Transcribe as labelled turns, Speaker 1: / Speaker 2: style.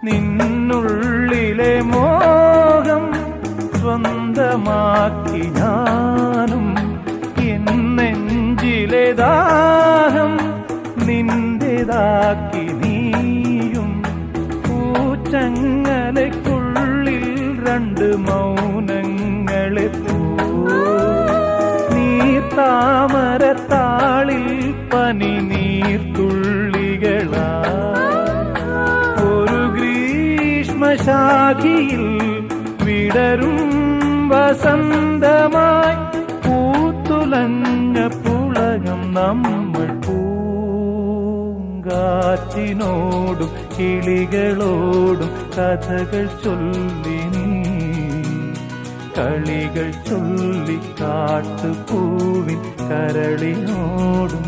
Speaker 1: നിന്നുള്ളിലെ മോഹം സ്വന്തമാക്കി ഞാനും, എൻ നെഞ്ചിലെ ദാഹം നിന്റേതാക്കി നീയും. പൂച്ചങ്ങലയ്ക്കുള്ളിൽ രണ്ട് മൗനങ്ങളെ നീർത്താമരത്താളിൽ പനി നീർത്തുള്ളികളാ ഒരു ഗ്രീഷ്മശാഖിയിൽ വിടരും വസന്തമായി പൂത്തുലഞ്ഞ പുളകം നമ്മൾ. പൂങ്കാറ്റിനോടും കിളികളോടും കഥകൾ ചൊല്ലി നീ, കളികൾ ചൊല്ലി കാട്ടുപൂവിൻ കരളിനോടും